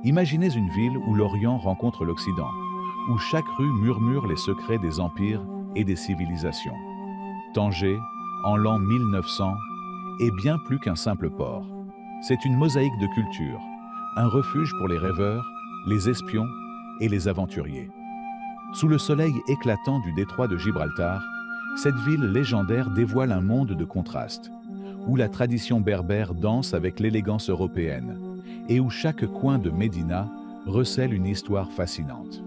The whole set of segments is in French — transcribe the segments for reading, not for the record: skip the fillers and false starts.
Imaginez une ville où l'Orient rencontre l'Occident, où chaque rue murmure les secrets des empires et des civilisations. Tanger, en l'an 1900, est bien plus qu'un simple port. C'est une mosaïque de culture, un refuge pour les rêveurs, les espions et les aventuriers. Sous le soleil éclatant du détroit de Gibraltar, cette ville légendaire dévoile un monde de contrastes, où la tradition berbère danse avec l'élégance européenne, et où chaque coin de Médina recèle une histoire fascinante.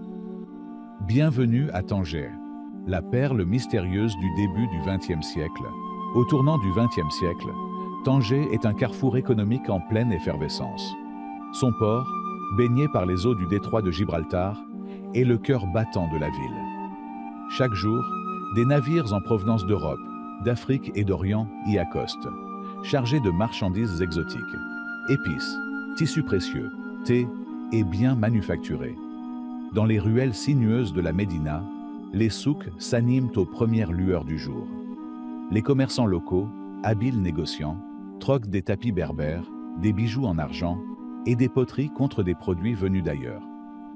Bienvenue à Tanger, la perle mystérieuse du début du XXe siècle. Au tournant du XXe siècle, Tanger est un carrefour économique en pleine effervescence. Son port, baigné par les eaux du détroit de Gibraltar, est le cœur battant de la ville. Chaque jour, des navires en provenance d'Europe, d'Afrique et d'Orient y accostent, chargés de marchandises exotiques, épices, tissus précieux, thé et biens manufacturés. Dans les ruelles sinueuses de la Médina, les souks s'animent aux premières lueurs du jour. Les commerçants locaux, habiles négociants, troquent des tapis berbères, des bijoux en argent et des poteries contre des produits venus d'ailleurs.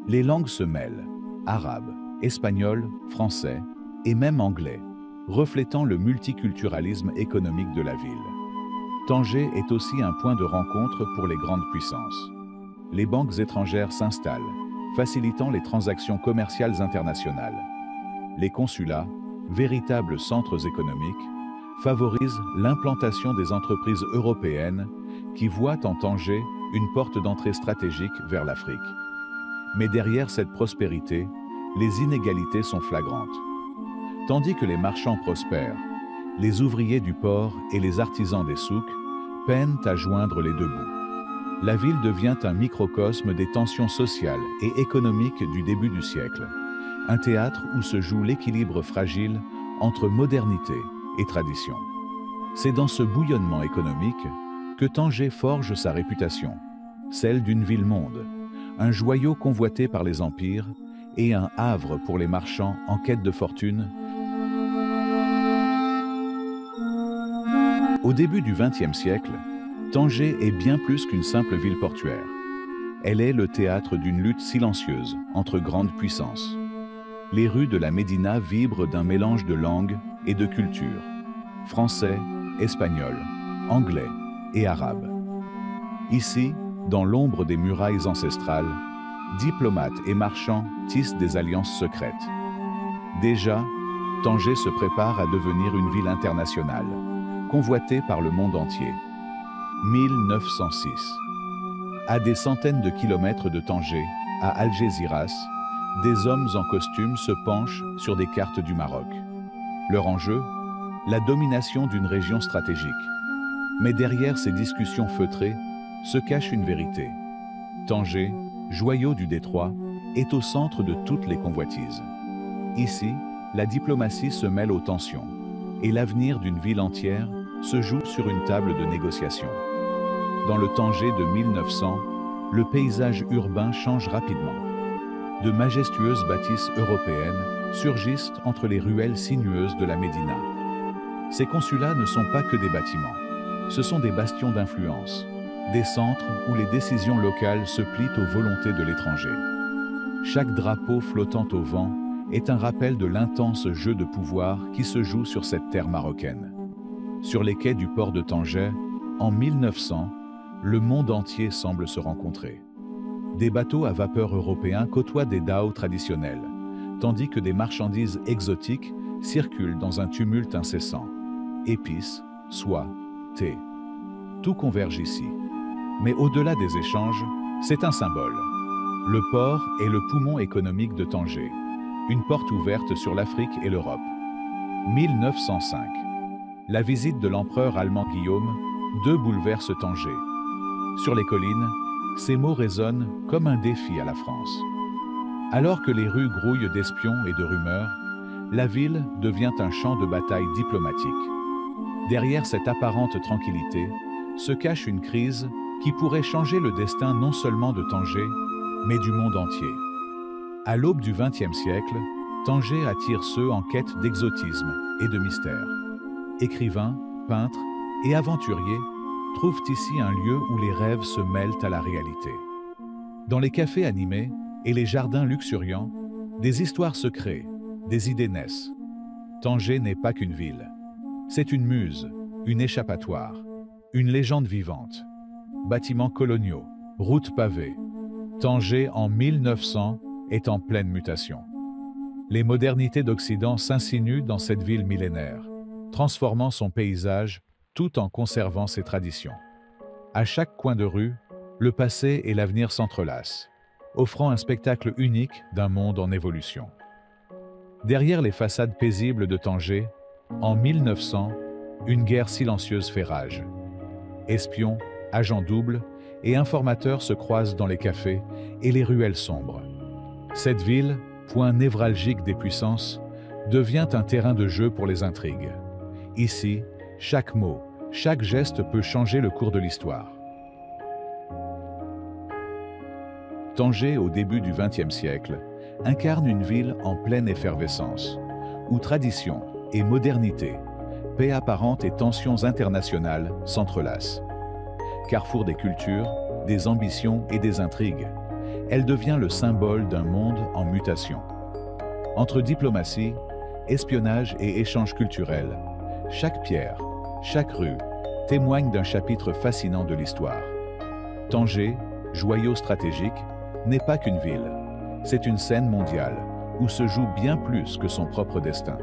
Les langues se mêlent, arabe, espagnol, français et même anglais, reflétant le multiculturalisme économique de la ville. Tanger est aussi un point de rencontre pour les grandes puissances. Les banques étrangères s'installent, facilitant les transactions commerciales internationales. Les consulats, véritables centres économiques, favorisent l'implantation des entreprises européennes qui voient en Tanger une porte d'entrée stratégique vers l'Afrique. Mais derrière cette prospérité, les inégalités sont flagrantes. Tandis que les marchands prospèrent, les ouvriers du port et les artisans des souks peinent à joindre les deux bouts. La ville devient un microcosme des tensions sociales et économiques du début du siècle, un théâtre où se joue l'équilibre fragile entre modernité et tradition. C'est dans ce bouillonnement économique que Tanger forge sa réputation, celle d'une ville-monde, un joyau convoité par les empires et un havre pour les marchands en quête de fortune. Au début du XXe siècle, Tanger est bien plus qu'une simple ville portuaire. Elle est le théâtre d'une lutte silencieuse entre grandes puissances. Les rues de la Médina vibrent d'un mélange de langues et de cultures, français, espagnol, anglais et arabe. Ici, dans l'ombre des murailles ancestrales, diplomates et marchands tissent des alliances secrètes. Déjà, Tanger se prépare à devenir une ville internationale, convoitée par le monde entier. 1906. À des centaines de kilomètres de Tanger, à Algésiras, des hommes en costume se penchent sur des cartes du Maroc. Leur enjeu, la domination d'une région stratégique. Mais derrière ces discussions feutrées se cache une vérité. Tanger, joyau du détroit, est au centre de toutes les convoitises. Ici, la diplomatie se mêle aux tensions, et l'avenir d'une ville entière se joue sur une table de négociation. Dans le Tanger de 1900, le paysage urbain change rapidement. De majestueuses bâtisses européennes surgissent entre les ruelles sinueuses de la Médina. Ces consulats ne sont pas que des bâtiments, ce sont des bastions d'influence, des centres où les décisions locales se plient aux volontés de l'étranger. Chaque drapeau flottant au vent est un rappel de l'intense jeu de pouvoir qui se joue sur cette terre marocaine. Sur les quais du port de Tanger, en 1900, le monde entier semble se rencontrer. Des bateaux à vapeur européens côtoient des dhows traditionnels, tandis que des marchandises exotiques circulent dans un tumulte incessant. Épices, soie, thé. Tout converge ici. Mais au-delà des échanges, c'est un symbole. Le port est le poumon économique de Tanger, une porte ouverte sur l'Afrique et l'Europe. 1905. La visite de l'empereur allemand Guillaume II bouleverse Tanger. Sur les collines, ces mots résonnent comme un défi à la France. Alors que les rues grouillent d'espions et de rumeurs, la ville devient un champ de bataille diplomatique. Derrière cette apparente tranquillité se cache une crise qui pourrait changer le destin non seulement de Tanger, mais du monde entier. À l'aube du XXe siècle, Tanger attire ceux en quête d'exotisme et de mystère. Écrivains, peintres et aventuriers trouvent ici un lieu où les rêves se mêlent à la réalité. Dans les cafés animés et les jardins luxuriants, des histoires se créent, des idées naissent. Tanger n'est pas qu'une ville. C'est une muse, une échappatoire, une légende vivante. Bâtiments coloniaux, routes pavées. Tanger en 1900 est en pleine mutation. Les modernités d'Occident s'insinuent dans cette ville millénaire, transformant son paysage tout en conservant ses traditions. À chaque coin de rue, le passé et l'avenir s'entrelacent, offrant un spectacle unique d'un monde en évolution. Derrière les façades paisibles de Tanger, en 1900, une guerre silencieuse fait rage. Espions, agents doubles et informateurs se croisent dans les cafés et les ruelles sombres. Cette ville, point névralgique des puissances, devient un terrain de jeu pour les intrigues. Ici, chaque mot, chaque geste peut changer le cours de l'histoire. Tanger, au début du XXe siècle, incarne une ville en pleine effervescence, où tradition et modernité, paix apparente et tensions internationales s'entrelacent. Carrefour des cultures, des ambitions et des intrigues, elle devient le symbole d'un monde en mutation. Entre diplomatie, espionnage et échanges culturels, chaque pierre, chaque rue témoigne d'un chapitre fascinant de l'histoire. Tanger, joyau stratégique, n'est pas qu'une ville. C'est une scène mondiale où se joue bien plus que son propre destin.